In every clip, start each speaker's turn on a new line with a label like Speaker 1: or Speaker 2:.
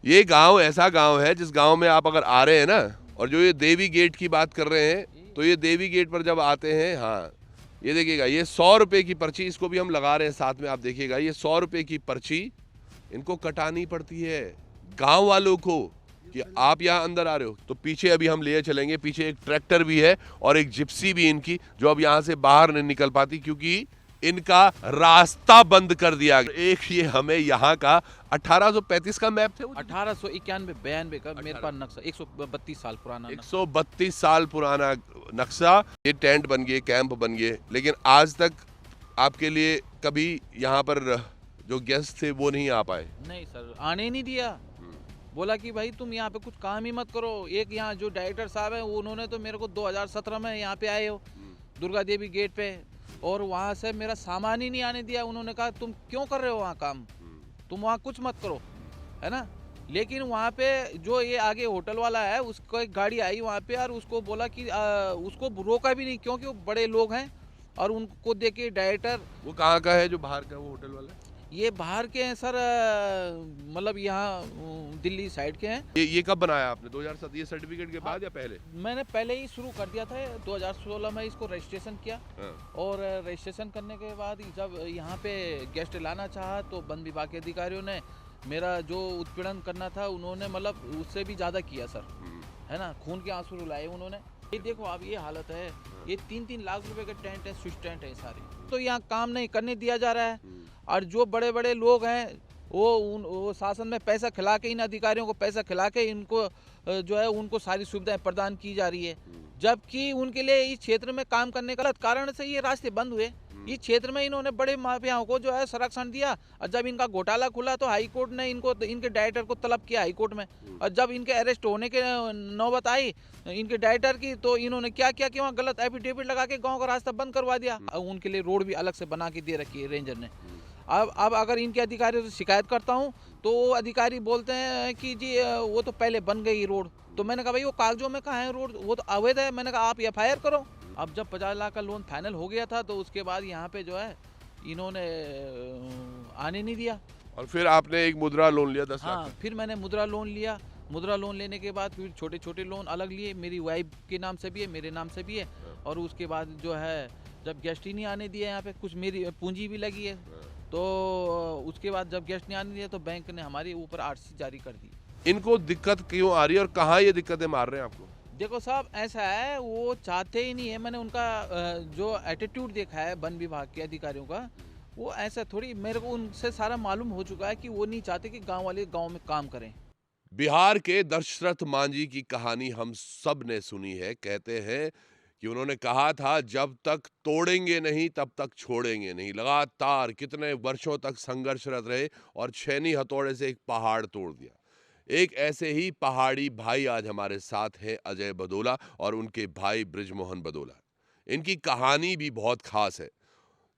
Speaker 1: ये गांव ऐसा गांव है जिस गांव में आप अगर आ रहे हैं ना, और जो ये देवी गेट की बात कर रहे हैं, तो ये देवी गेट पर जब आते हैं, हाँ ये देखिएगा, ये 100 रुपए की पर्ची, इसको भी हम लगा रहे हैं साथ में, आप देखिएगा ये 100 रुपए की पर्ची इनको कटानी पड़ती है गांव वालों को, कि आप यहाँ अंदर आ रहे हो। तो पीछे अभी हम ले चलेंगे, पीछे एक ट्रैक्टर भी है और एक जिप्सी भी इनकी, जो अब यहाँ से बाहर नहीं निकल पाती क्योंकि इनका रास्ता बंद कर दिया गया। एक ये हमें यहाँ का 1835 का मैप थे,
Speaker 2: 1891-92 का मेरे पास नक्शा, 132 साल पुराना
Speaker 1: 132 साल पुराना नक्शा। ये टेंट बन गए, कैंप बन गए, लेकिन आज तक आपके लिए कभी यहाँ पर जो गेस्ट थे वो नहीं आ पाए।
Speaker 2: नहीं सर, आने नहीं दिया। बोला कि भाई तुम यहाँ पे कुछ काम ही मत करो। एक यहाँ जो डायरेक्टर साहब है उन्होंने तो मेरे को 2017 में यहाँ पे आए हो दुर्गा देवी गेट पे, और वहाँ से मेरा सामान ही नहीं आने दिया। उन्होंने कहा तुम क्यों कर रहे हो वहाँ काम, तुम वहाँ कुछ मत करो, है ना। लेकिन वहाँ पे जो ये आगे होटल वाला है उसको एक गाड़ी आई वहाँ पे, और उसको बोला कि उसको रोका भी नहीं क्योंकि वो बड़े लोग हैं, और उनको देख के डायरेक्टर।
Speaker 1: वो कहाँ का है जो बाहर का वो होटल वाला?
Speaker 2: ये बाहर के हैं सर, मतलब यहाँ दिल्ली साइड के हैं।
Speaker 1: ये कब बनाया आपने? 2007 ये सर्टिफिकेट के बाद या पहले?
Speaker 2: मैंने पहले ही शुरू कर दिया था, 2016 में इसको रजिस्ट्रेशन किया।
Speaker 1: हाँ।
Speaker 2: और रजिस्ट्रेशन करने के बाद जब यहाँ पे गेस्ट लाना चाहा तो वन विभाग के अधिकारियों ने मेरा जो उत्पीड़न करना था उन्होंने मतलब उससे भी ज़्यादा किया सर, है ना। खून के आंसू रुलाए उन्होंने। ये देखो अब ये हालत है, ये 3-3 लाख रुपए के टेंट है, स्विच टेंट है सारे, तो यहाँ काम नहीं करने दिया जा रहा है। और जो बड़े बड़े लोग हैं वो शासन में पैसा खिला के, इन अधिकारियों को पैसा खिला के इनको जो है उनको सारी सुविधाएं प्रदान की जा रही है, जबकि उनके लिए इस क्षेत्र में काम करने का गलत कारण से ये रास्ते बंद हुए। इस क्षेत्र में इन्होंने बड़े माफियाओं को जो है संरक्षण दिया, और जब इनका घोटाला खुला तो हाई कोर्ट ने इनको, इनके डायरेक्टर को तलब किया हाई कोर्ट में, और जब इनके अरेस्ट होने के नौबत आई इनके डायरेक्टर की, तो इन्होंने क्या किया कि वहाँ गलत एफिडेविट लगा के गाँव का रास्ता बंद करवा दिया। उनके लिए रोड भी अलग से बना के दे रखी है रेंजर ने। अब अगर इनके अधिकारियों से शिकायत करता हूँ तो वो अधिकारी बोलते हैं कि जी वो तो पहले बन गई रोड। तो मैंने कहा भाई वो कागजों में कहाँ है रोड, वो तो अवैध है। मैंने कहा आप FIR करो। अब जब 50 लाख का लोन फाइनल हो गया था तो उसके बाद यहाँ पे जो है इन्होंने आने नहीं दिया।
Speaker 1: और फिर आपने एक मुद्रा लोन लिया 10 लाख?
Speaker 2: हाँ, फिर मैंने मुद्रा लोन लिया। मुद्रा लोन लेने के बाद फिर छोटे छोटे लोन अलग लिए, मेरी वाइफ के नाम से भी है, मेरे नाम से भी है। और उसके बाद जो है जब गेस्ट ही नहीं आने दिए यहाँ पे, कुछ मेरी पूंजी भी लगी है, तो उसके बाद जब गेस्ट नहीं आने दिया तो बैंक ने हमारे ऊपर RC जारी कर दी।
Speaker 1: इनको दिक्कत क्यों आ रही है और कहाँ ये दिक्कतें मार रहे हैं आपको?
Speaker 2: देखो साहब ऐसा है, वो चाहते ही नहीं है। मैंने उनका जो एटीट्यूड देखा है वन विभाग के अधिकारियों का, वो ऐसा थोड़ी, मेरे को उनसे सारा मालूम हो चुका है कि वो नहीं चाहते कि गांव वाले गांव में काम करें।
Speaker 1: बिहार के दशरथ मांझी की कहानी हम सब ने सुनी है। कहते हैं कि उन्होंने कहा था जब तक तोड़ेंगे नहीं तब तक छोड़ेंगे नहीं। लगातार कितने वर्षों तक संघर्षरत रहे और छेनी हथौड़े से एक पहाड़ तोड़ दिया। एक ऐसे ही पहाड़ी भाई आज हमारे साथ हैं, अजय बदोला और उनके भाई बृजमोहन बदोला। इनकी कहानी भी बहुत खास है,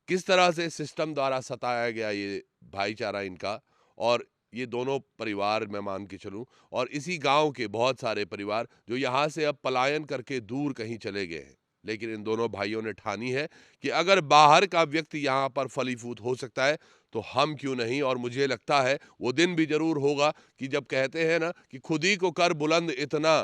Speaker 1: किस तरह से सिस्टम द्वारा सताया गया ये भाईचारा इनका, और ये दोनों परिवार मैं मान के चलूं, और इसी गांव के बहुत सारे परिवार जो यहाँ से अब पलायन करके दूर कहीं चले गए हैं। लेकिन इन दोनों भाइयों ने ठानी है कि अगर बाहर का व्यक्ति यहाँ पर फलीफूत हो सकता है तो हम क्यों नहीं। और मुझे लगता है वो दिन भी जरूर होगा कि जब कहते हैं ना कि खुद ही को कर बुलंद इतना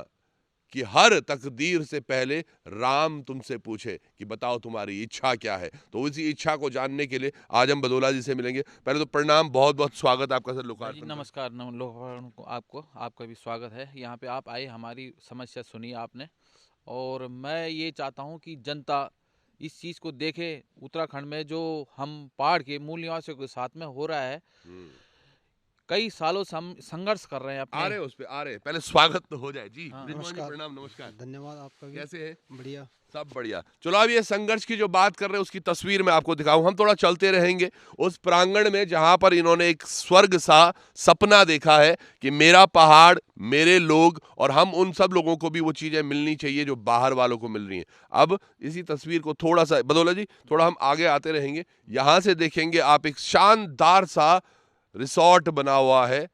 Speaker 1: कि हर तकदीर से पहले राम तुमसे पूछे कि बताओ तुम्हारी इच्छा क्या है। तो उसी इच्छा को जानने के लिए आज हम बदोला जी से मिलेंगे। पहले तो प्रणाम, बहुत बहुत स्वागत आपका सर लोकार्पण।
Speaker 2: नमस्कार। लोकार्पण को आपका भी स्वागत है। यहाँ पे आप आए, हमारी समस्या सुनी आपने, और मैं ये चाहता हूँ कि जनता इस चीज़ को देखे। उत्तराखंड में जो हम पहाड़ के मूल निवासियों के साथ में हो रहा है, कई सालों से हम संघर्ष कर रहे हैं अपने।
Speaker 1: आ रहे उस पे आ रहे, पहले स्वागत तो हो जाए जी।
Speaker 2: हाँ,
Speaker 1: नमस्कार, प्रणाम, नमस्कार,
Speaker 3: धन्यवाद आपका भी।
Speaker 1: कैसे हैं?
Speaker 3: बढ़िया,
Speaker 1: सब बढ़िया। चलो अब ये संघर्ष की जो बात कर रहे हैं उसकी तस्वीर मैं आपको दिखाऊं। हम थोड़ा चलते रहेंगे उस प्रांगण में जहां पर इन्होंने एक स्वर्ग सा सपना देखा है कि मेरा पहाड़, मेरे लोग, और हम उन सब लोगों को भी वो चीजें मिलनी चाहिए जो बाहर वालों को मिल रही हैं। अब इसी तस्वीर को थोड़ा सा बदौला जी, थोड़ा हम आगे आते रहेंगे। यहां से देखेंगे आप एक शानदार सा रिसोर्ट बना हुआ है,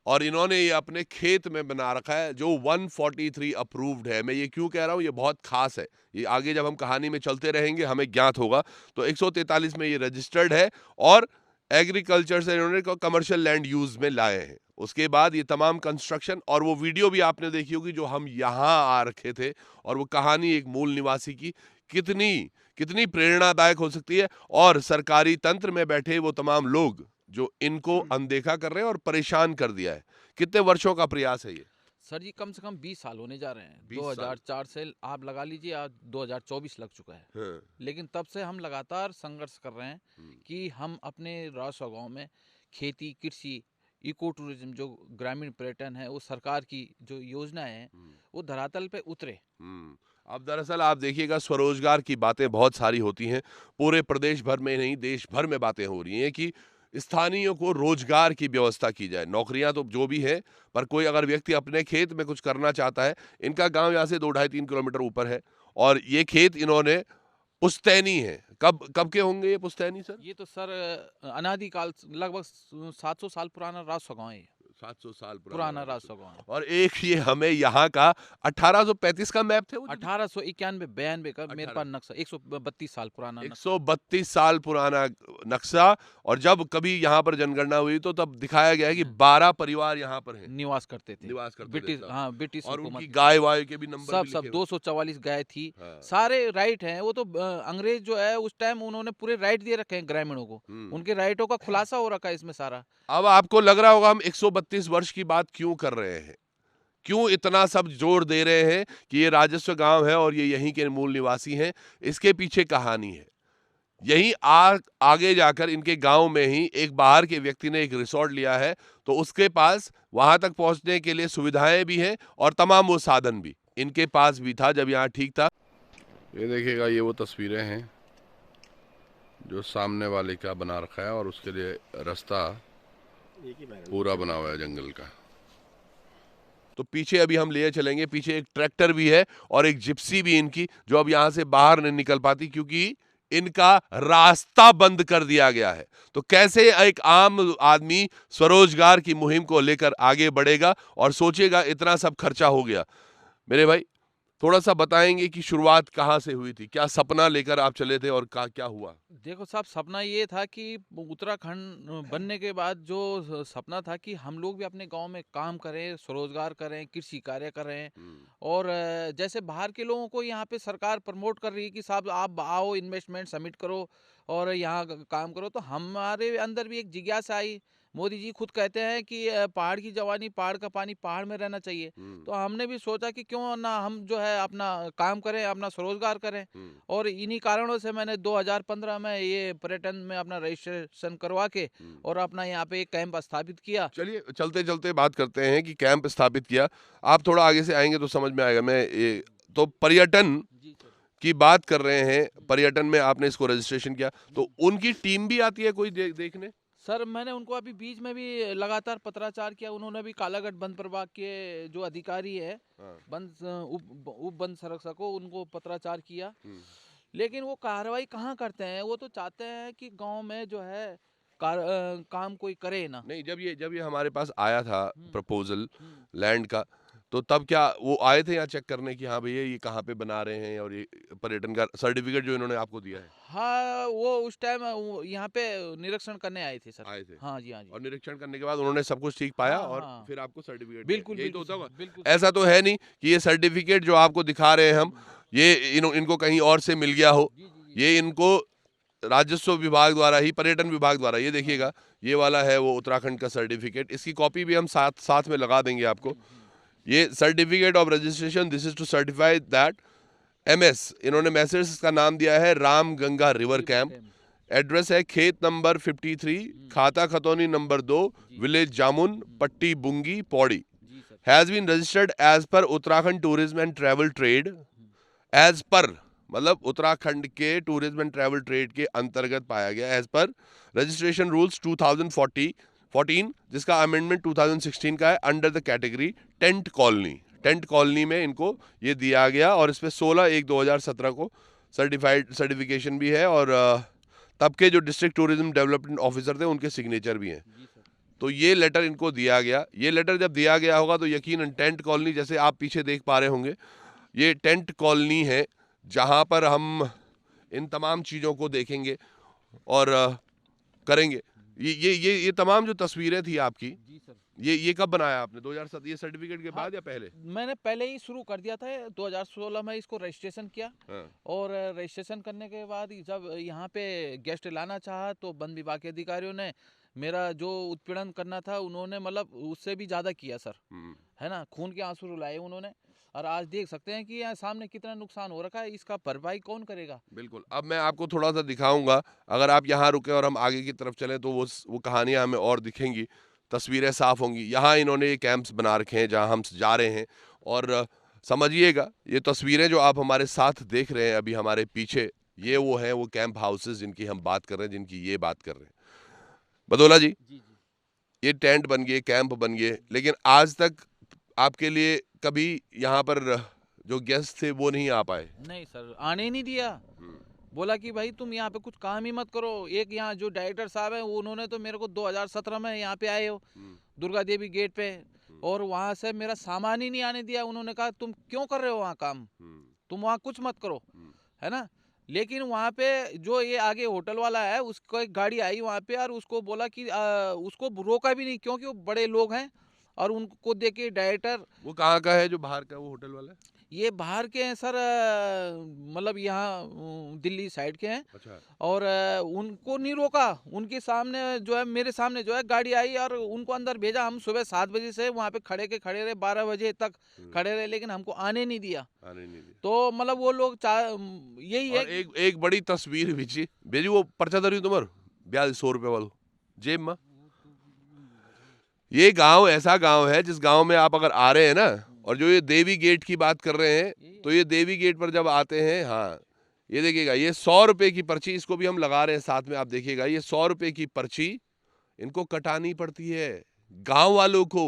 Speaker 1: और इन्होंने ये अपने खेत में बना रखा है जो 143 अप्रूव्ड है। मैं ये क्यों कह रहा हूँ, ये बहुत खास है। ये आगे जब हम कहानी में चलते रहेंगे हमें ज्ञात होगा। तो 143 में ये रजिस्टर्ड है, और एग्रीकल्चर से इन्होंने कमर्शियल लैंड यूज में लाए हैं। उसके बाद ये तमाम कंस्ट्रक्शन, और वो वीडियो भी आपने देखी होगी जो हम यहाँ आ रखे थे, और वो कहानी एक मूल निवासी की कितनी कितनी प्रेरणादायक हो सकती है, और सरकारी तंत्र में बैठे वो तमाम लोग जो इनको अनदेखा कर रहे हैं और परेशान कर दिया है। कितने वर्षों का प्रयास है ये?
Speaker 2: सर जी कम से कम 20 साल होने जा रहे हैं।
Speaker 1: 20 साल।
Speaker 2: 2004 से आप लगा लीजिए, आज 2024 लग चुका है।
Speaker 1: हाँ।
Speaker 2: लेकिन तब से हम लगातार संघर्ष कर रहे हैं
Speaker 1: हम्म।
Speaker 2: कि हम अपने राजस्व गांव में खेती, कृषि, इको टूरिज्म, जो ग्रामीण पर्यटन है, वो सरकार की जो योजनाएं हैं वो धरातल पे उतरे।
Speaker 1: अब दरअसल आप देखिएगा, स्वरोजगार की बातें बहुत सारी होती हैं, पूरे प्रदेश भर में नहीं देश भर में बातें हो रही हैं कि स्थानीयों को रोजगार की व्यवस्था की जाए। नौकरियां तो जो भी है, पर कोई अगर व्यक्ति अपने खेत में कुछ करना चाहता है, इनका गांव यहाँ से 2-2.5-3 किलोमीटर ऊपर है, और ये खेत इन्होंने पुश्तैनी है। कब कब के होंगे ये पुश्तैनी सर?
Speaker 2: ये तो सर अनादिकाल लगभग 700 साल पुराना राजस्व गांव है।
Speaker 1: 700 साल
Speaker 2: पुराना राजस्व गांव है।
Speaker 1: और एक ये हमें यहाँ का 1835 का मैप थे,
Speaker 2: 1891-92 का मेरे पास नक्शा, 132 साल पुराना नक्शा।
Speaker 1: 132 साल पुराना नक्शा। और जब कभी यहाँ पर जनगणना हुई तो तब दिखाया गया है कि 12 परिवार यहाँ पर हैं,
Speaker 2: निवास करते थे।
Speaker 1: निवास करते
Speaker 2: ब्रिटिश,
Speaker 1: थे।
Speaker 2: हाँ, ब्रिटिश
Speaker 1: और
Speaker 2: हुकूमत
Speaker 1: उनकी
Speaker 2: में।
Speaker 1: गाय वाय के भी नंबर
Speaker 2: सब
Speaker 1: भी
Speaker 2: सब
Speaker 1: लिखे हुए।
Speaker 2: 244 गाय थी।
Speaker 1: हाँ।
Speaker 2: सारे राइट हैं। वो तो अंग्रेज जो है उस टाइम उन्होंने पूरे राइट दे रखे हैं ग्रामीणों को। उनके राइटों का खुलासा हो रखा है इसमें सारा।
Speaker 1: अब आपको लग रहा होगा हम 132 वर्ष की बात क्यों कर रहे हैं, क्यों इतना सब जोर दे रहे हैं कि ये राजस्व गांव है और ये यहीं के मूल निवासी हैं। इसके पीछे कहानी है। यही आगे जाकर इनके गांव में ही एक बाहर के व्यक्ति ने एक रिसोर्ट लिया है, तो उसके पास वहां तक पहुंचने के लिए सुविधाएं भी हैं और तमाम वो साधन भी इनके पास भी था जब यहाँ ठीक था। ये देखिएगा, ये वो तस्वीरें हैं जो सामने वाले का बना रखा है, और उसके लिए रास्ता पूरा बना हुआ है जंगल का। तो पीछे अभी हम ले चलेंगे, पीछे एक ट्रैक्टर भी है और एक जिप्सी भी इनकी, जो अब यहाँ से बाहर नहीं निकल पाती क्योंकि इनका रास्ता बंद कर दिया गया है। तो कैसे एक आम आदमी स्वरोजगार की मुहिम को लेकर आगे बढ़ेगा और सोचेगा इतना सब खर्चा हो गया। मेरे भाई थोड़ा सा बताएंगे कि शुरुआत कहाँ से हुई थी, क्या सपना लेकर आप चले थे और क्या हुआ?
Speaker 2: देखो साहब, सपना ये था कि उत्तराखंड बनने के बाद जो सपना था कि हम लोग भी अपने गांव में काम करें, स्वरोजगार करें, कृषि कार्य करें। और जैसे बाहर के लोगों को यहाँ पे सरकार प्रमोट कर रही है कि साहब आप आओ, इन्वेस्टमेंट सबमिट करो और यहाँ काम करो, तो हमारे अंदर भी एक जिज्ञासा आई। मोदी जी खुद कहते हैं कि पहाड़ की जवानी, पहाड़ का पानी पहाड़ में रहना चाहिए। तो हमने भी सोचा कि क्यों ना हम जो है अपना काम करें, अपना स्वरोजगार करें। और इन्हीं कारणों से मैंने 2015 में ये पर्यटन में अपना रजिस्ट्रेशन करवा के और अपना यहाँ पे एक कैंप स्थापित किया।
Speaker 1: चलिए चलते चलते बात करते हैं कि कैंप स्थापित किया। आप थोड़ा आगे से आएंगे तो समझ में आएगा। मैं ये तो पर्यटन की बात कर रहे हैं, पर्यटन में आपने इसको रजिस्ट्रेशन किया, तो उनकी टीम भी आती है कोई देखने?
Speaker 2: सर मैंने उनको अभी बीच में भी लगातार पत्राचार किया। उन्होंने भी कालागढ़ वन प्रभाग के जो अधिकारी है, उप वन संरक्षकों, उनको पत्राचार किया। लेकिन वो कार्रवाई कहाँ करते हैं? वो तो चाहते हैं कि गांव में जो है काम कोई करे ना।
Speaker 1: नहीं, जब ये हमारे पास आया था प्रपोजल लैंड का, तो तब क्या वो आए थे यहाँ चेक करने की हाँ भैया ये कहाँ पे बना रहे हैं, और ये पर्यटन का सर्टिफिकेट जो इन्होंने आपको दिया है?
Speaker 2: हाँ, वो उस टाइम यहाँ पे निरीक्षण करने आए थे सर।
Speaker 1: आए थे।
Speaker 2: हाँ जी, हाँ जी।
Speaker 1: और निरीक्षण करने के बाद उन्होंने सब कुछ ठीक पाया,
Speaker 2: हाँ,
Speaker 1: और
Speaker 2: हाँ।
Speaker 1: फिर आपको सर्टिफिकेट
Speaker 2: बिल्कुल,
Speaker 1: यही तो
Speaker 2: बिल्कुल,
Speaker 1: होता होगा।
Speaker 2: बिल्कुल।
Speaker 1: ऐसा तो है नहीं कि ये सर्टिफिकेट जो आपको दिखा रहे हैं हम, ये इनको कहीं और से मिल गया हो। ये इनको राजस्व विभाग द्वारा ही, पर्यटन विभाग द्वारा, ये देखिएगा ये वाला है वो उत्तराखंड का सर्टिफिकेट। इसकी कॉपी भी हम साथ में लगा देंगे आपको। ये certificate of registration, this is to certify that MS, इन्होंने मैसेज का नाम दिया है Ram Ganga river camp. Address है खेत नंबर 53, खाता खतौनी number 2, village Jamun, Patti Bungi, Pauri. Has been registered as per Uttarakhand tourism and travel trade. As per मतलब उत्तराखंड के टूरिज्म एंड ट्रैवल ट्रेड के अंतर्गत पाया गया। एज पर रजिस्ट्रेशन रूल्स 2014, जिसका अमेंडमेंट 2016 का है, under the category tent colony. Tent colony में इनको ये दिया गया, और इस पे 16/1/2017 को सर्टिफिकेशन भी है, और तब के जो डिस्ट्रिक्ट टूरिज्म डेवलपमेंट ऑफिसर थे उनके सिग्नेचर भी हैं। तो ये लेटर इनको दिया गया। ये लेटर जब दिया गया होगा तो यकीनन टेंट कॉलोनी, जैसे आप पीछे देख पा रहे होंगे, ये टेंट कॉलोनी है जहाँ पर हम इन तमाम चीज़ों को देखेंगे और करेंगे। ये तमाम जो तस्वीरें थी आपकी,
Speaker 2: जी सर।
Speaker 1: ये कब बनाया आपने? 2007 ये सर्टिफिकेट के
Speaker 2: हाँ,
Speaker 1: बाद या पहले?
Speaker 2: मैंने पहले ही शुरू कर दिया था। 2016 में इसको रजिस्ट्रेशन किया
Speaker 1: हाँ।
Speaker 2: और रजिस्ट्रेशन करने के बाद जब यहाँ पे गेस्ट लाना चाहा तो वन विभाग के अधिकारियों ने मेरा जो उत्पीड़न करना था उन्होंने मतलब उससे भी ज़्यादा किया सर, है ना। खून के आंसू रुलाए उन्होंने। और आज देख सकते हैं कि यहाँ सामने कितना नुकसान हो रखा है, इसका भरपाई कौन करेगा?
Speaker 1: बिल्कुल, अब मैं आपको थोड़ा-सा दिखाऊँगा, अगर आप यहाँ रुके और हम आगे की तरफ चलें तो वो कहानियाँ हमें और दिखेंगी, तस्वीरें साफ़ होंगी। यहाँ इन्होंने ये कैंप्स बना रखे हैं जहाँ हम जा रहे हैं और समझिएगा, ये तस्वीरें जो आप हमारे साथ देख रहे हैं अभी हमारे पीछे, ये वो हैं वो कैंप हाउसेज़ जिनकी हम बात कर रहे हैं, जिनकी ये बात कर रहे हैं। बदौला जी,
Speaker 2: जी जी।
Speaker 1: ये टेंट बन गए, कैंप बन गए, लेकिन आज तक आपके लिए कभी यहाँ पर जो गेस्ट थे वो नहीं आ पाए?
Speaker 2: नहीं सर, आने ही नहीं दिया।
Speaker 1: हुँ,
Speaker 2: बोला कि भाई तुम यहाँ पे कुछ काम ही मत करो। एक यहाँ जो डायरेक्टर साहब हैं उन्होंने तो मेरे को 2017 में यहाँ पे आए हो
Speaker 1: हुँ,
Speaker 2: दुर्गा देवी गेट पे,
Speaker 1: हुँ,
Speaker 2: और वहाँ से मेरा सामान ही नहीं आने दिया। उन्होंने कहा तुम क्यों कर रहे हो वहाँ काम,
Speaker 1: हुँ,
Speaker 2: तुम वहाँ कुछ मत करो,
Speaker 1: हुँ,
Speaker 2: है ना। लेकिन वहाँ पे जो ये आगे होटल वाला है उसको एक गाड़ी आई वहाँ पे और उसको बोला कि उसको रोका भी नहीं क्योंकि वो बड़े लोग हैं। और उनको देख के डायरेक्टर,
Speaker 1: वो कहाँ का है जो बाहर का वो होटल वाला है?
Speaker 2: ये बाहर के हैं सर, मतलब यहाँ दिल्ली साइड के हैं।
Speaker 1: अच्छा।
Speaker 2: और उनको नहीं रोका, उनके सामने जो है मेरे सामने जो है गाड़ी आई और उनको अंदर भेजा। हम सुबह 7 बजे से वहाँ पे खड़े रहे, 12 बजे तक खड़े रहे, लेकिन हमको आने नहीं दिया।
Speaker 1: आने नहीं दिया।
Speaker 2: तो मतलब वो लोग यही है
Speaker 1: और एक बड़ी तस्वीर भेजी भेजी वो पर्चा धरी तुम्हार 4200 रुपए वालों जेब में। ये गांव ऐसा गांव है जिस गांव में आप अगर आ रहे हैं ना, और जो ये देवी गेट की बात कर रहे हैं, तो ये देवी गेट पर जब आते हैं, हाँ ये देखिएगा, ये 100 रुपए की पर्ची, इसको भी हम लगा रहे हैं साथ में, आप देखिएगा ये 100 रुपए की पर्ची इनको कटानी पड़ती है गांव वालों को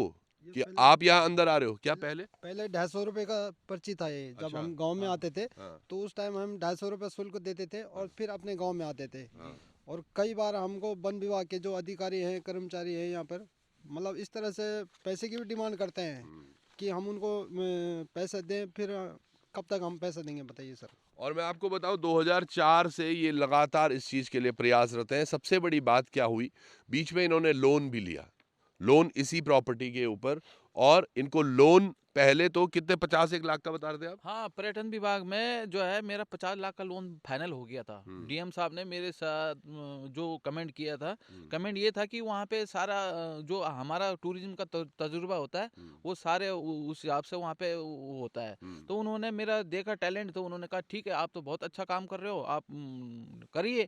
Speaker 1: कि आप यहाँ अंदर आ रहे हो। क्या पहले
Speaker 3: पहले 250 रुपये का पर्ची था ये। जब
Speaker 1: अच्छा,
Speaker 3: हम गांव में
Speaker 1: हाँ,
Speaker 3: आते थे
Speaker 1: हाँ,
Speaker 3: तो उस टाइम हम 250 रुपये शुल्क देते थे और फिर अपने गांव में आते थे।
Speaker 1: हाँ,
Speaker 3: और कई बार हमको वन विभाग के जो अधिकारी हैं, कर्मचारी हैं यहाँ पर, मतलब इस तरह से पैसे की भी डिमांड करते हैं कि हम उनको पैसे दें। फिर कब तक हम पैसे देंगे बताइए सर।
Speaker 1: और मैं आपको बताऊं 2004 से ये लगातार इस चीज़ के लिए प्रयासरत हैं। सबसे बड़ी बात क्या हुई, बीच में इन्होंने लोन भी लिया, लोन इसी प्रॉपर्टी के ऊपर, और इनको लोन पहले तो कितने 50-1 लाख का बता रहे थे आप?
Speaker 2: हाँ, पर्यटन विभाग में जो है मेरा 50 लाख का लोन फाइनल हो गया था। डीएम साहब ने मेरे साथ जो कमेंट किया था, कमेंट ये था कि वहाँ पे सारा जो हमारा टूरिज्म का तजुर्बा होता है वो सारे उस हिसाब से वहाँ पे वो होता है। तो उन्होंने मेरा देखा टैलेंट, तो उन्होंने कहा ठीक है आप तो बहुत अच्छा काम कर रहे हो, आप करिए।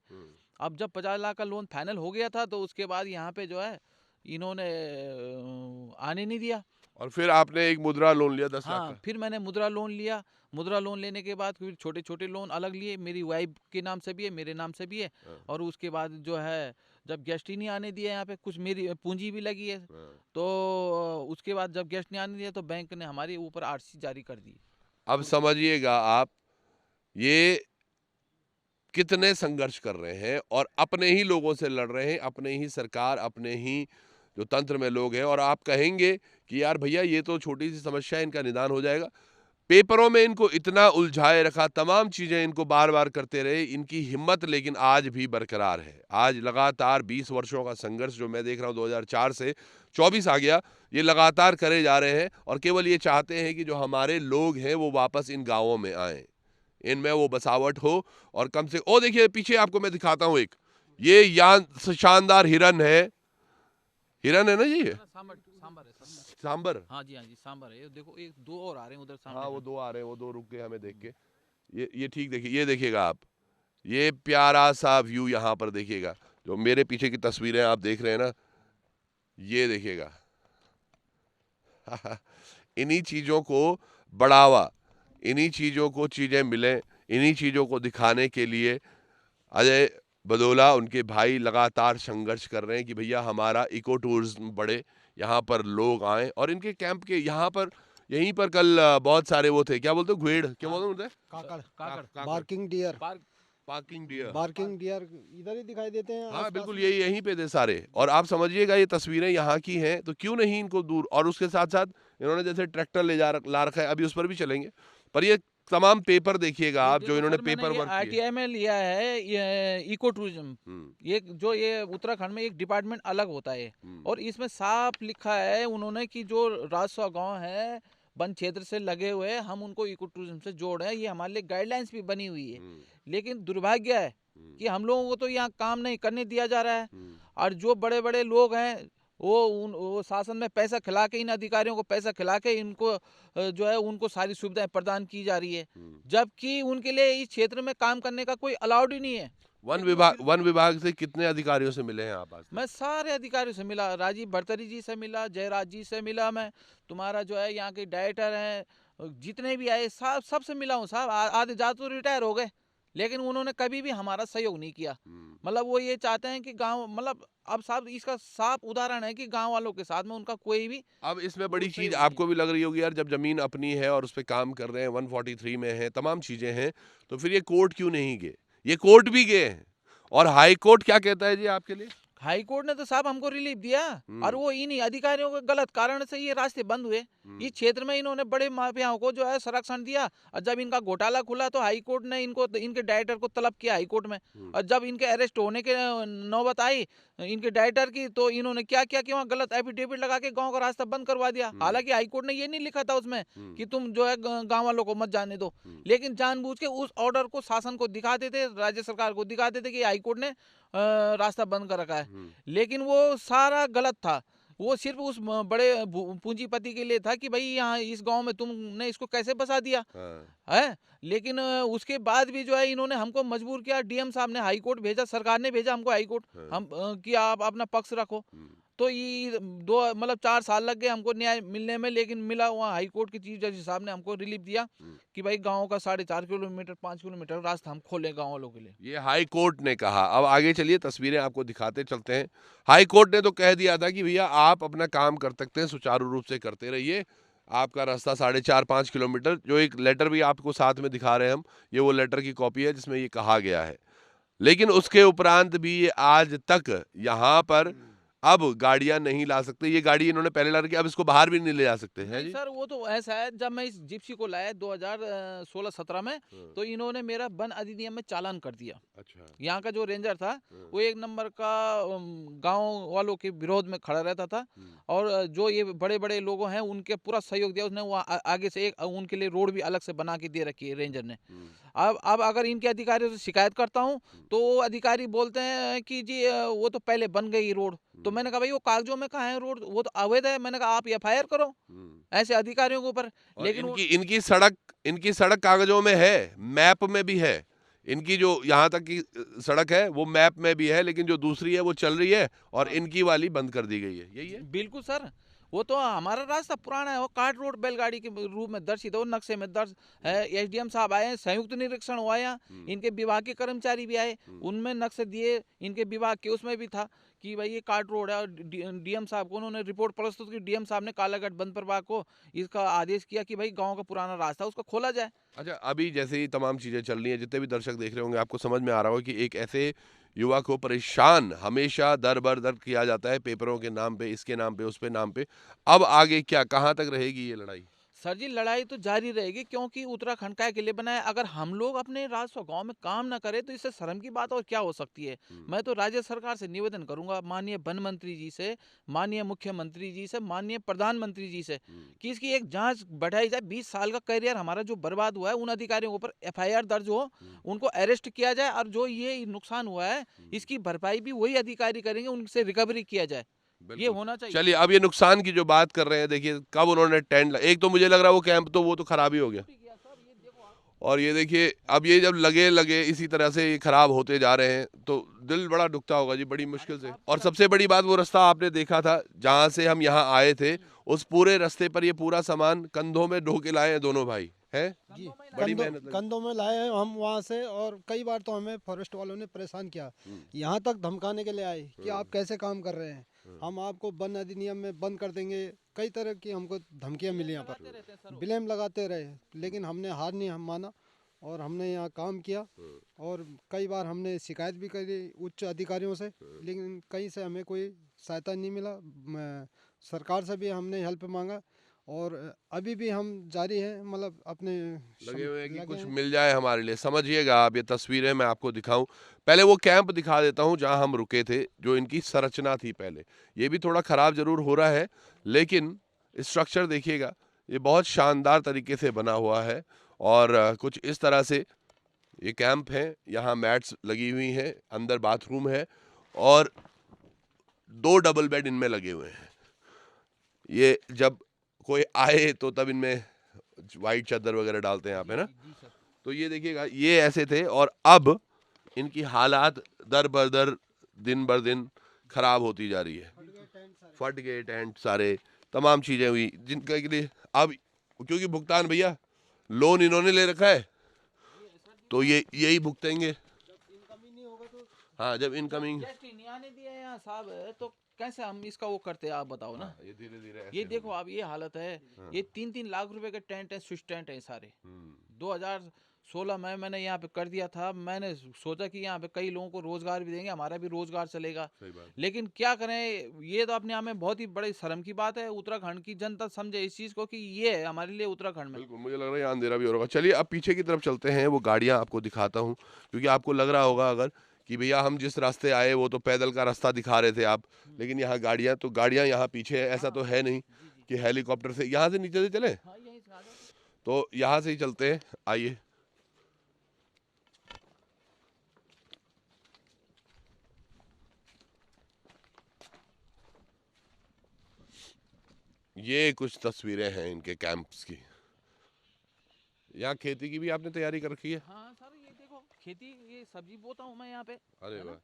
Speaker 2: अब जब 50 लाख का लोन फाइनल हो गया था तो उसके बाद यहाँ पे जो है इन्होंने आने नहीं दिया।
Speaker 1: और फिर आपने एक मुद्रा लोन लिया 10 लाख
Speaker 2: हाँ,
Speaker 1: का।
Speaker 2: फिर मैंने मुद्रा लोन लिया। मुद्रा लोन लेने के बाद फिर छोटे-छोटे लोन अलग लिए, मेरी वाइफ के नाम से भी है, मेरे नाम से भी है।
Speaker 1: हाँ,
Speaker 2: और उसके बाद जो है जब गेस्ट ही नहीं आने दिए यहाँ पे, कुछ मेरी पूंजी भी लगी है।
Speaker 1: हाँ।
Speaker 2: तो उसके बाद जब गेस्ट नहीं आने दिए तो बैंक ने हमारे ऊपर आरसी जारी कर दी।
Speaker 1: अब समझिएगा आप, ये कितने संघर्ष कर रहे हैं और अपने ही लोगों से लड़ रहे हैं, अपने ही सरकार, अपने ही जो तंत्र में लोग हैं, और आप कहेंगे कि यार भैया ये तो छोटी सी समस्या है, इनका निदान हो जाएगा। पेपरों में इनको इतना उलझाए रखा, तमाम चीज़ें इनको बार-बार करते रहे, इनकी हिम्मत लेकिन आज भी बरकरार है। आज लगातार 20 वर्षों का संघर्ष जो मैं देख रहा हूँ 2004 से 24 आ गया, ये लगातार करे जा रहे हैं और केवल ये चाहते हैं कि जो हमारे लोग हैं वो वापस इन गाँवों में आएँ, इनमें वो बसावट हो। और कम से ओ देखिए पीछे आपको मैं दिखाता हूँ एक, ये शानदार हिरन है। हिरन है ना जी ये?
Speaker 2: सांबर सांबर है सर।
Speaker 1: सांबर?
Speaker 2: हाँ जी, हाँ जी, सांबर है। ये देखो एक दो और आ रहे हैं उधर
Speaker 1: हाँ
Speaker 2: सामने
Speaker 1: वो
Speaker 2: से।
Speaker 1: 2 आ रहे हैं, वो 2 रुक गए हमें देख के। ये ठीक देखिए, ये देखिएगा आप, ये प्यारा सा व्यू यहाँ पर देखिएगा, जो मेरे पीछे की तस्वीरें आप देख रहे हैं ना, ये देखिएगा। इन्हीं चीज़ों को बढ़ावा, इन्हीं चीज़ों को चीज़ें मिलें, इन्हीं चीज़ों को दिखाने के लिए अजय बदौला, उनके भाई लगातार संघर्ष कर रहे हैं कि भैया हमारा इको टूरिज्म बढ़े, यहाँ पर लोग आएँ। और इनके कैंप के यहाँ पर, यहीं पर कल बहुत सारे वो थे, क्या बोलते हो, घेड़, क्या बोलते हैं?
Speaker 3: काकड़,
Speaker 2: काकड़,
Speaker 3: barking deer,
Speaker 1: parking deer,
Speaker 3: barking deer इधर ही दिखाई देते हैं
Speaker 1: हाँ
Speaker 3: आसपास
Speaker 1: बिल्कुल,
Speaker 3: में।
Speaker 1: यही यहीं पे थे सारे। और आप समझिएगा ये तस्वीरें यहाँ की हैं, तो क्यों नहीं इनको दूर, और उसके साथ साथ इन्होंने जैसे ट्रैक्टर ला रखा है, अभी उस पर भी चलेंगे, पर ये तमाम पेपर देखिएगा आप जो
Speaker 2: देखो
Speaker 1: इन्होंने
Speaker 2: सर, मैंने
Speaker 1: पेपर
Speaker 2: ये
Speaker 1: वर्क किए।
Speaker 2: आरटीआई में लिया है ये इको टूरिज्म।
Speaker 1: हम्म,
Speaker 2: ये उत्तराखंड में एक डिपार्टमेंट अलग होता है
Speaker 1: हम्म,
Speaker 2: और इसमें साफ लिखा है उन्होंने कि जो राजस्व गांव है वन क्षेत्र से लगे हुए हैं, हम उनको इको टूरिज्म से जोड़ रहे हैं, ये हमारे लिए गाइडलाइंस भी बनी हुई है।
Speaker 1: हम्म,
Speaker 2: लेकिन दुर्भाग्य है
Speaker 1: हम्म,
Speaker 2: कि हम लोगों को तो यहाँ काम नहीं करने दिया जा रहा है
Speaker 1: हम्म,
Speaker 2: और जो बड़े बड़े लोग हैं वो शासन में पैसा खिला के, इन अधिकारियों को पैसा खिला के इनको जो है उनको सारी सुविधाएं प्रदान की जा रही है,
Speaker 1: हम्म।
Speaker 2: जबकि उनके लिए इस क्षेत्र में काम करने का कोई अलाउड ही नहीं है।
Speaker 1: वन विभाग से कितने अधिकारियों से मिले हैं आप आज तक?
Speaker 2: मैं सारे अधिकारियों से मिला, राजीव भरतरी जी से मिला, जयराज जी से मिला, मैं तुम्हारा जो है यहाँ के डायरेक्टर हैं जितने भी आए सब सबसे मिला हूँ साहब। आधे जा तो रिटायर हो गए, लेकिन उन्होंने कभी भी हमारा सहयोग नहीं किया।
Speaker 1: हम्म।
Speaker 2: मतलब वो ये चाहते हैं कि गांव, मतलब अब साहब इसका साफ उदाहरण है कि गांव वालों के साथ में उनका कोई भी
Speaker 1: अब इसमें बड़ी चीज
Speaker 2: सहयोग नहीं
Speaker 1: आपको भी लग रही होगी यार, जब जमीन अपनी है और उस पे काम कर रहे हैं, 143 में है, तमाम चीजें हैं, तो फिर ये कोर्ट क्यों नहीं गए? ये कोर्ट भी गए हैं, और हाई कोर्ट क्या कहता है जी आपके लिए?
Speaker 2: हाई कोर्ट ने तो साहब हमको रिलीफ दिया और वो इन्हीं अधिकारियों के गलत कारण से ये रास्ते बंद हुए। इस क्षेत्र में इन्होंने बड़े माफियाओं को जो है संरक्षण दिया और जब इनका घोटाला खुला तो हाई कोर्ट ने इनको, इनके डायरेक्टर को तलब किया हाई कोर्ट में, और जब इनके अरेस्ट होने के नौबत आई इनके डायरेक्टर की, तो इन्होंने क्या किया कि वहाँ गलत एफिडेविट लगा के गांव का रास्ता बंद करवा दिया। हालांकि हाई कोर्ट ने ये नहीं लिखा था उसमें कि तुम जो है गांव वालों को मत जाने दो, लेकिन जानबूझ के उस ऑर्डर को शासन को दिखाते थे, राज्य सरकार को दिखाते थे कि हाई कोर्ट ने रास्ता बंद कर रखा है, लेकिन वो सारा गलत था। वो सिर्फ उस बड़े पूंजीपति के लिए था कि भाई यहाँ इस गांव में तुमने इसको कैसे बसा दिया है। लेकिन उसके बाद भी जो है इन्होंने हमको मजबूर किया, डीएम साहब ने हाई कोर्ट भेजा, सरकार ने भेजा हमको हाई कोर्ट, हम कि आप अपना पक्ष रखो। तो ये दो मतलब 4 साल लग गए हमको न्याय मिलने में, लेकिन मिला। वहाँ हाई कोर्ट के चीफ जस्टिस साहब ने हमको रिलीफ दिया कि भाई गाँव का 4.5 किलोमीटर 5 किलोमीटर रास्ता हम खोलें गाँव वालों के लिए।
Speaker 1: ये हाई कोर्ट ने कहा। अब आगे चलिए, तस्वीरें आपको दिखाते चलते हैं। हाई कोर्ट ने तो कह दिया था कि भैया आप अपना काम कर सकते हैं, सुचारू रूप से करते रहिए, आपका रास्ता 4.5-5 किलोमीटर, जो एक लेटर भी आपको साथ में दिखा रहे हैं हम, ये वो लेटर की कॉपी है जिसमें ये कहा गया है। लेकिन उसके उपरांत भी ये आज तक यहाँ पर अब गाड़ियां नहीं ला सकते। ये गाड़ी इन्होंने पहले ला रखी, अब इसको बाहर भी नहीं ले जा सकते हैं
Speaker 2: नहीं
Speaker 1: जी।
Speaker 2: सर, वो तो ऐसा है, जब मैं इस जिप्सी को लाया 2016-17 में, तो इन्होंने मेरा वन अधिनियम में चालान कर दिया।
Speaker 1: अच्छा।
Speaker 2: यहाँ का जो रेंजर था वो एक नंबर का गांव वालों के विरोध में खड़ा रहता था, और जो ये बड़े बड़े लोगों हैं उनके पूरा सहयोग दिया उसने। वो आगे से एक उनके लिए रोड भी अलग से बना के दे रखी है रेंजर ने। अब अगर इनके अधिकारियों से शिकायत करता हूँ तो वो अधिकारी बोलते हैं कि जी वो तो पहले बन गई रोड। तो मैंने कहा भाई वो कागजों में कहाँ है रोड, वो तो अवैध है। मैंने कहा आप एफआईआर करो ऐसे अधिकारियों के ऊपर।
Speaker 1: और
Speaker 2: लेकिन
Speaker 1: इनकी सड़क कागजों में है, मैप में भी है। इनकी जो यहाँ तक की सड़क है वो मैप में भी है, लेकिन जो दूसरी है वो चल रही है, और इनकी वाली बंद कर दी गई है। यही है।
Speaker 2: बिल्कुल सर, वो तो हमारा रास्ता पुराना है, वो कार्ट रोड बैलगाड़ी के रूप में दर्शित है, वो नक्शे में दर्ज है। एसडीएम साहब आए, संयुक्त निरीक्षण हुआ यहाँ, इनके विभाग के कर्मचारी भी आए, उनमें नक्शे दिए, इनके विभाग के उसमें भी था कि भाई ये कार्ट रोड है। और डीएम साहब को उन्होंने रिपोर्ट प्रस्तुत की। डीएम साहब ने कालागढ़ वन प्रभाग को इसका आदेश किया कि भाई गाँव का पुराना रास्ता उसको खोला जाए।
Speaker 1: अच्छा, अभी जैसे ही तमाम चीजें चल रही हैं, जितने भी दर्शक देख रहे होंगे आपको समझ में आ रहा होगा कि एक ऐसे युवा को परेशान हमेशा दर बर दर किया जाता है, पेपरों के नाम पे, इसके नाम पे, उस पे नाम पे। अब आगे क्या, कहाँ तक रहेगी ये लड़ाई?
Speaker 2: सर जी, लड़ाई तो जारी रहेगी, क्योंकि उत्तराखंड का के लिए बना है। अगर हम लोग अपने राजस्व गांव में काम ना करें तो इससे शर्म की बात और क्या हो सकती है। मैं तो राज्य सरकार से निवेदन करूंगा, माननीय वन मंत्री जी से, माननीय मुख्यमंत्री जी से, माननीय प्रधानमंत्री जी से, कि इसकी एक जांच बढ़ाई जाए। 20 साल का करियर हमारा जो बर्बाद हुआ है, उन अधिकारियों के ऊपर एफआईआर दर्ज हो, उनको अरेस्ट किया जाए, और जो ये नुकसान हुआ है इसकी भरपाई भी वही अधिकारी करेंगे, उनसे रिकवरी किया जाए। ये होना चाहिए।
Speaker 1: चलिए, अब ये नुकसान की जो बात कर रहे हैं, देखिए कब उन्होंने टेंट, एक तो मुझे लग रहा है वो कैंप तो वो तो खराब ही हो गया, और ये देखिए अब ये जब लगे लगे इसी तरह से ये खराब होते जा रहे हैं तो दिल बड़ा दुखता होगा जी, बड़ी मुश्किल से। और सबसे बड़ी बात, वो रास्ता आपने देखा था जहाँ से हम यहाँ आए थे, उस पूरे रास्ते पर ये पूरा सामान कंधों में ढो के लाए हैं दोनों भाई, हैं?
Speaker 3: जी,
Speaker 1: बड़ी मेहनत लगी।
Speaker 3: कंधों में लाए हैं हम वहाँ से, और कई बार तो हमें फॉरेस्ट वालों ने परेशान किया, यहाँ तक धमकाने के लिए आए कि आप कैसे काम कर रहे हैं, हम आपको वन अधिनियम में बंद कर देंगे। कई तरह की हमको धमकियाँ मिली यहाँ पर, ब्लेम लगाते रहे, लेकिन हमने हार नहीं हम माना, और हमने यहाँ काम किया। और कई बार हमने शिकायत भी करी उच्च अधिकारियों से, लेकिन कहीं से हमें कोई सहायता नहीं मिला। सरकार से भी हमने हेल्प मांगा, और अभी भी हम जारी हैं, मतलब अपने
Speaker 1: लगे हुए हैं कि
Speaker 3: लगे
Speaker 1: कुछ
Speaker 3: हैं।
Speaker 1: मिल जाए हमारे लिए। समझिएगा आप, ये तस्वीरें मैं आपको दिखाऊं, पहले वो कैंप दिखा देता हूं जहां हम रुके थे, जो इनकी संरचना थी पहले। ये भी थोड़ा खराब जरूर हो रहा है, लेकिन स्ट्रक्चर देखिएगा, ये बहुत शानदार तरीके से बना हुआ है। और कुछ इस तरह से ये कैंप है। यहाँ मैट्स लगी हुई हैं, अंदर बाथरूम है और 2 डबल बेड इनमें लगे हुए हैं। ये जब कोई आए तो तब इनमें वाइट चादर वगैरह डालते हैं यहाँ पे ना।
Speaker 2: जी सर।
Speaker 1: तो ये देखिएगा, ये ऐसे थे और अब इनकी हालात दर बर दर दिन बर दिन खराब होती जा रही है। फट गए टेंट सारे, तमाम चीजें हुई जिनका के लिए अब, क्योंकि भुगतान भैया लोन इन्होंने ले रखा है, तो ये यही भुगतेंगे।
Speaker 3: इनकम ही नहीं होगा तो
Speaker 1: हाँ, जब इनकमिंग,
Speaker 2: गेस्ट ही नहीं आने दिया यहाँ साहब, तो कैसे हम इसका वो करते हैं, आप बताओ ना।
Speaker 1: ये धीरे धीरे
Speaker 2: ये देखो आप, ये हालत है। ये 3-3 लाख रुपए के टेंट है, स्विच टेंट है सारे। 2016 में मैंने यहाँ पे कर दिया था। मैंने सोचा कि यहाँ पे कई लोगों को रोजगार भी देंगे, हमारा भी रोजगार चलेगा।
Speaker 1: सही बात।
Speaker 2: लेकिन क्या करें, ये तो अपने आप में बहुत ही बड़ी शर्म की बात है। उत्तराखंड की जनता समझे इस चीज को कि ये है हमारे लिए उत्तराखंड में।
Speaker 1: बिल्कुल, मुझे लग रहा है यहाँ अंधेरा भी हो रहा होगा। चलिए अब पीछे की तरफ चलते हैं, वो गाड़ियाँ आपको दिखाता हूँ, क्योंकि आपको लग रहा होगा अगर कि भैया हम जिस रास्ते आए वो तो पैदल का रास्ता दिखा रहे थे आप, लेकिन यहाँ गाड़ियाँ, तो गाड़ियाँ यहाँ पीछे है। ऐसा तो है नहीं कि हेलीकॉप्टर से यहाँ से नीचे से चले,
Speaker 2: हाँ, यहीं से आ जाओ।
Speaker 1: तो यहाँ से ही चलते हैं, आइए। ये कुछ तस्वीरें हैं इनके कैंप्स की। यहाँ खेती की भी आपने तैयारी कर रखी है?
Speaker 2: हाँ सर, ये देखो खेती, ये सब्जी बोता हूँ मैं यहाँ पे।
Speaker 1: अरे
Speaker 2: है ना?
Speaker 1: वाह,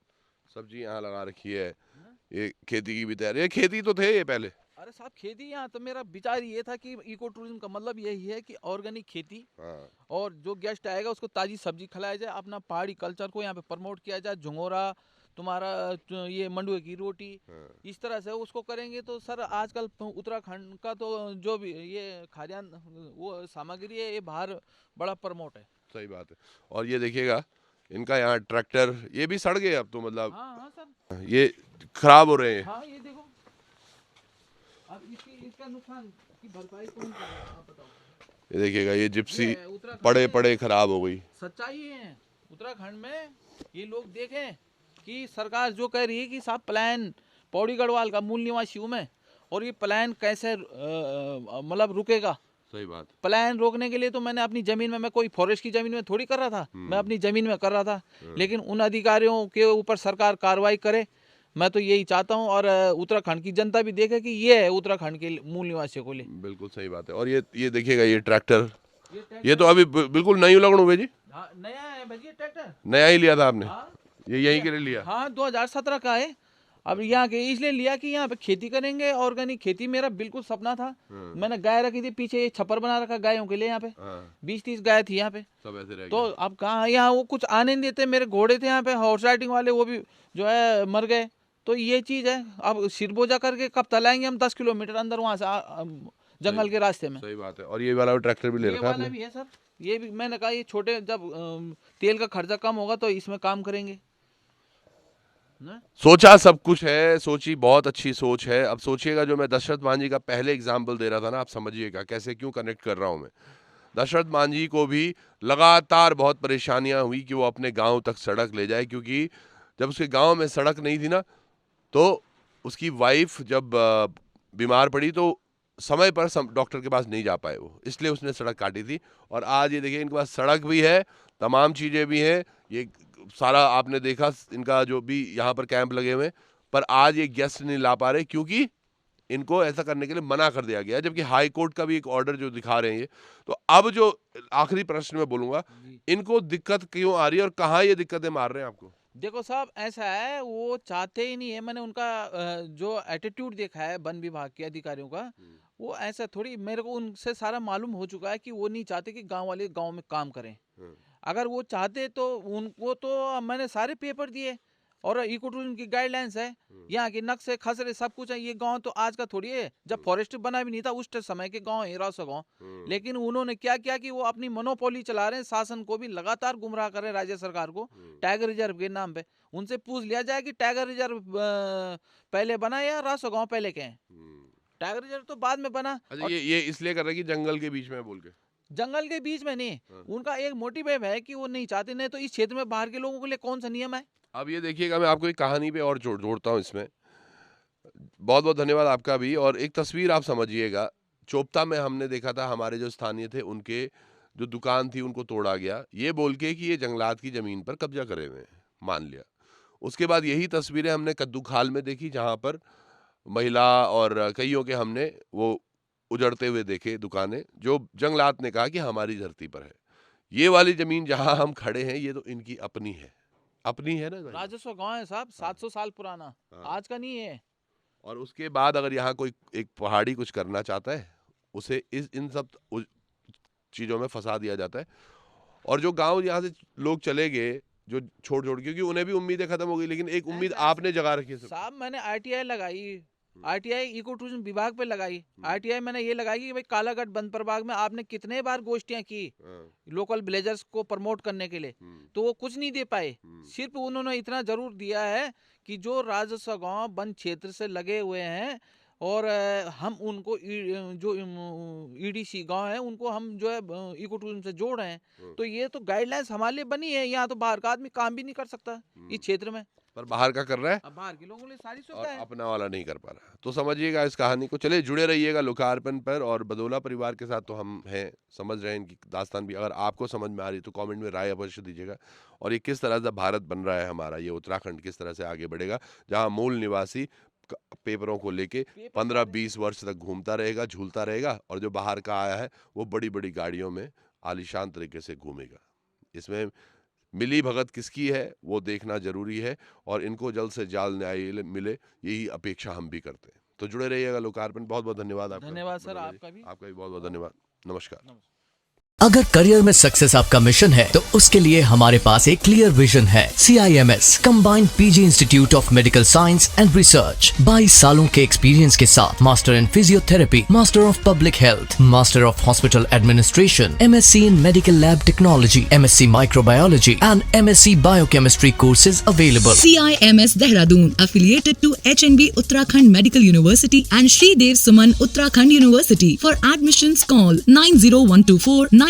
Speaker 1: सब्जी यहाँ लगा रखी है।
Speaker 2: ना?
Speaker 1: ये खेती की भी तैयारी, ये खेती तो थे ये पहले।
Speaker 2: अरे साहब, खेती यहाँ तो मेरा विचार ये था कि इको टूरिज्म का मतलब यही है कि ऑर्गेनिक खेती,
Speaker 1: हाँ,
Speaker 2: और जो गेस्ट आएगा उसको ताजी सब्जी खिलाया जाए, अपना पहाड़ी कल्चर को यहाँ पे प्रमोट किया जाए। झुंगोरा तुम्हारा, ये मंडुए की रोटी,
Speaker 1: हाँ,
Speaker 2: इस तरह से उसको करेंगे तो सर आजकल उत्तराखंड का तो जो भी ये खाद्यान्न वो सामग्री है, ये बाहर बड़ा प्रमोट है।
Speaker 1: सही बात है। और ये देखिएगा, इनका यहाँ ट्रैक्टर, ये भी सड़ गए अब तो, मतलब
Speaker 2: हाँ हाँ सर।
Speaker 1: ये खराब हो रहे हैं।
Speaker 2: हाँ, ये देखो, अब इसका नुकसान की भरपाई कौन करेगा, आप बताओ।
Speaker 1: ये देखिएगा, ये जिप्सी
Speaker 2: ये उत्तराखंड
Speaker 1: पड़े
Speaker 2: में
Speaker 1: पड़े खराब हो गई।
Speaker 2: सच्चाई ये है। उत्तराखंड में ये लोग देखें कि सरकार जो कह रही है कि साहब प्लान, पौड़ी गढ़वाल का मूल निवासी हूँ मैं, और ये प्लान कैसे मतलब रुकेगा।
Speaker 1: सही बात।
Speaker 2: प्लान रोकने के लिए तो मैंने अपनी जमीन में, मैं कोई फॉरेस्ट की जमीन में थोड़ी कर रहा था, मैं अपनी जमीन में कर रहा था। लेकिन उन अधिकारियों के ऊपर सरकार कार्रवाई करे, मैं तो यही चाहता हूँ। और उत्तराखंड की जनता भी देखे कि ये है उत्तराखंड के मूल निवासियों को लिए।
Speaker 1: बिल्कुल सही बात है। और ये देखिएगा, ये ट्रैक्टर,
Speaker 2: ये
Speaker 1: ये तो अभी बिल्कुल नई लगणू भाई जी,
Speaker 2: हाँ, नया है भैया ट्रैक्टर।
Speaker 1: नया ही लिया था आपने?
Speaker 2: हाँ,
Speaker 1: ये यहीं के लिए लिया?
Speaker 2: हाँ, 2017 का है। अब यहाँ के इसलिए लिया कि यहाँ पे खेती करेंगे, ऑर्गेनिक खेती, मेरा बिल्कुल सपना था। मैंने गाय रखी थी पीछे, ये छप्पर बना रखा गायों के लिए यहाँ पे।
Speaker 1: हाँ,
Speaker 2: 20-30 गाय थी यहाँ पे।
Speaker 1: सब ऐसे रह
Speaker 2: तो
Speaker 1: गया।
Speaker 2: अब कहाँ यहाँ वो कुछ आने नहीं देते। मेरे घोड़े थे यहाँ पे हॉर्स राइडिंग वाले, वो भी जो है मर गए। तो ये चीज है, अब सिरबोजा करके कब तलाएंगे हम 10 किलोमीटर अंदर वहां से जंगल के रास्ते में।
Speaker 1: सही बात है। और ये वाला ट्रैक्टर भी ले
Speaker 2: ये
Speaker 1: रखा
Speaker 2: वाला
Speaker 1: आपने?
Speaker 2: भी है सर। ये भी मैंने कहा, ये छोटे जब तेल का खर्चा कम होगा तो इसमें काम करेंगे ना?
Speaker 1: सोचा सब कुछ है, सोची बहुत अच्छी सोच है। अब सोचिएगा, जो मैं दशरथ मांझी का पहले एग्जाम्पल दे रहा था ना, आप समझिएगा कैसे, क्यों कनेक्ट कर रहा हूँ मैं। दशरथ मांझी को भी लगातार बहुत परेशानियां हुई कि वो अपने गांव तक सड़क ले जाए, क्योंकि जब उसके गांव में सड़क नहीं थी ना, तो उसकी वाइफ जब बीमार पड़ी तो समय पर डॉक्टर के पास नहीं जा पाए वो, इसलिए उसने सड़क काटी थी। और आज ये देखिए, इनके पास सड़क भी है, तमाम चीज़ें भी हैं, ये सारा आपने देखा इनका जो भी यहाँ पर कैंप लगे हुए हैं, पर आज ये गेस्ट नहीं ला पा रहे क्योंकि इनको ऐसा करने के लिए मना कर दिया गया, जबकि हाई कोर्ट का भी एक ऑर्डर जो दिखा रहे हैं ये। तो अब जो आखिरी प्रश्न में बोलूंगा, इनको दिक्कत क्यों आ रही है और कहाँ ये दिक्कतें मार रहे हैं आपको?
Speaker 2: देखो साहब, ऐसा है, वो चाहते ही नहीं है। मैंने उनका जो एटीट्यूड देखा है वन विभाग के अधिकारियों का, वो ऐसा थोड़ी, मेरे को उनसे सारा मालूम हो चुका है कि वो नहीं चाहते कि गांव वाले गांव में काम करें। अगर वो चाहते तो उनको तो मैंने सारे पेपर दिए, और इको टूरिज्म की गाइडलाइंस है, यहाँ के नक्शे खसरे सब कुछ है। ये गांव तो आज का थोड़ी है, जब फॉरेस्ट बना भी नहीं था उस समय के गांव है, रासो गांव। लेकिन उन्होंने क्या किया कि वो अपनी मोनोपोली चला रहे हैं, शासन को भी लगातार गुमराह कर रहे हैं, राज्य सरकार को, टाइगर रिजर्व के नाम पे। उनसे पूछ लिया जाए कि टाइगर रिजर्व पहले बना या रासो गांव पहले के हैं। टाइगर रिजर्व तो बाद में बना।
Speaker 1: अच्छा,
Speaker 2: और
Speaker 1: ये इसलिए कर रहे हैं कि जंगल के बीच में बोल के।
Speaker 2: जंगल के बीच में नहीं,
Speaker 1: हाँ।
Speaker 2: उनका एक मोटिव है कि वो नहीं चाहते, नहीं तो इस क्षेत्र में बाहर के लोगों के लिए कौन सा नियम है।
Speaker 1: अब ये देखिएगा, मैं आपको एक कहानी पे और जोड़ता हूँ इसमें। बहुत बहुत धन्यवाद आपका भी। और एक तस्वीर आप समझिएगा, चोपता में हमने देखा था हमारे जो स्थानीय थे उनके जो दुकान थी उनको तोड़ा गया, ये बोल के कि ये जंगलात की जमीन पर कब्जा करे हुए हैं, मान लिया। उसके बाद यही तस्वीरें हमने कद्दू खाल में देखी, जहाँ पर महिला और कईयों के हमने वो उजड़ते हुए देखे दुकानें, जो जंगलात ने कहा कि हमारी धरती पर है। ये वाली जमीन जहाँ हम खड़े हैं ये तो इनकी अपनी है, अपनी है ना भाई?
Speaker 2: राजस्व गांव है साहब, 700 साल पुराना,
Speaker 1: हाँ।
Speaker 2: आज का नहीं है।
Speaker 1: और उसके बाद अगर यहाँ कोई एक पहाड़ी कुछ करना चाहता है, उसे इन सब चीज़ों में फंसा दिया जाता है। और जो गांव यहाँ से लोग चले गए, जो छोड़ क्योंकि उन्हें भी उम्मीदें खत्म हो गई, लेकिन एक उम्मीद आपने जगा रखी है
Speaker 2: साहब। मैंने आरटीआई लगाई, आरटीआई इको टूरिज्म विभाग पे लगाई। आरटीआई मैंने ये लगाई कि भाई कालागढ़ वन प्रभाग में आपने कितने बार गोष्ठियां की लोकल विलेजर्स को प्रमोट करने के लिए, तो वो कुछ नहीं दे पाए। सिर्फ उन्होंने इतना जरूर दिया है कि जो राजस्व गांव वन क्षेत्र से लगे हुए हैं और हम उनको जो ईडीसी गांव है उनको हम जो है इको टूरिज्म से जोड़ रहे हैं। तो ये तो गाइडलाइंस हमारे लिए बनी है, यहाँ तो बाहर का आदमी काम भी नहीं कर सकता इस क्षेत्र में।
Speaker 1: पर बाहर का कर रहा है,
Speaker 2: अब बाहर के लोगों के लिए सारी
Speaker 1: और
Speaker 2: सुविधा है,
Speaker 1: अपना वाला नहीं कर पा रहा। तो समझिएगा इस कहानी को। चलिए जुड़े रहिएगा लोकार्पण पर। और बदौला परिवार के साथ तो हम हैं, समझ रहे हैं इनकी दास्तान भी। अगर आपको समझ में आ रही तो कमेंट में राय अवश्य दीजिएगा। और ये किस तरह से भारत बन रहा है हमारा, ये उत्तराखंड किस तरह से आगे बढ़ेगा, जहाँ मूल निवासी पेपरों को लेके 15-20 वर्ष तक घूमता रहेगा, झूलता रहेगा, और जो बाहर का आया है वो बड़ी बड़ी गाड़ियों में आलीशान तरीके से घूमेगा। इसमें मिली भगत किसकी है वो देखना जरूरी है, और इनको जल्द से जल्द न्याय मिले, यही अपेक्षा हम भी करते हैं। तो जुड़े रहिएगा लोकार्पण। बहुत बहुत धन्यवाद आपका।
Speaker 2: धन्यवाद सर, आपका भी
Speaker 1: बहुत बहुत धन्यवाद। नमस्कार।
Speaker 4: अगर करियर में सक्सेस आपका मिशन है तो उसके लिए हमारे पास एक क्लियर विजन है। CIMS combined PG institute of medical science and research, 22 सालों के एक्सपीरियंस के साथ master in physiotherapy, master of public health, master of hospital administration, MSc in medical lab technology, MSc microbiology and MSc biochemistry courses available.
Speaker 5: CIMS Dehradun affiliated to HNB Uttarakhand Medical University and Shri Dev Suman Uttarakhand University. For admissions call 90124 9006.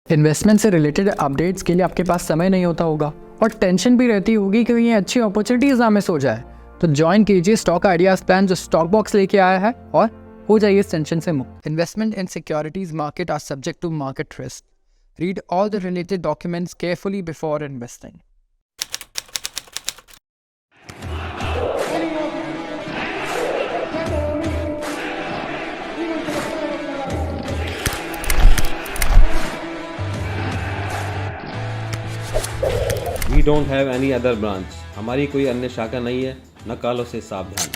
Speaker 6: Investment से related updates के लिए आपके पास समय नहीं होता होगा और tension भी रहती होगी कि ये अच्छी अपॉर्चुनिटीज ना मिस हो जाए, तो ज्वाइन कीजिए स्टॉक आइडियाज प्लान जो स्टॉक बॉक्स लेके आया है और हो जाइए इस टेंशन से मुक्त। Investment in securities market are subject to market risk. Read all the related documents carefully before investing.
Speaker 7: We don't have any other branch. हमारी कोई अन्य शाखा नहीं है, न कालों से सावधान।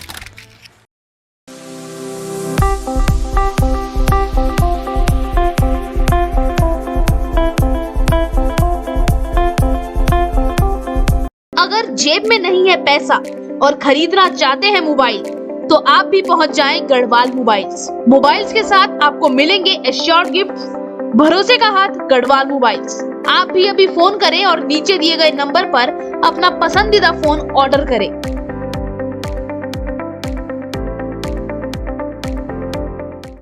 Speaker 8: अगर जेब में नहीं है पैसा और खरीदना चाहते हैं मोबाइल, तो आप भी पहुंच जाएं गढ़वाल मोबाइल्स। मोबाइल्स के साथ आपको मिलेंगे एश्योर्ड गिफ्ट्स। भरोसे का हाथ गढ़वाल मोबाइल्स। आप भी अभी फोन करें और नीचे दिए गए नंबर पर अपना पसंदीदा फोन ऑर्डर करें।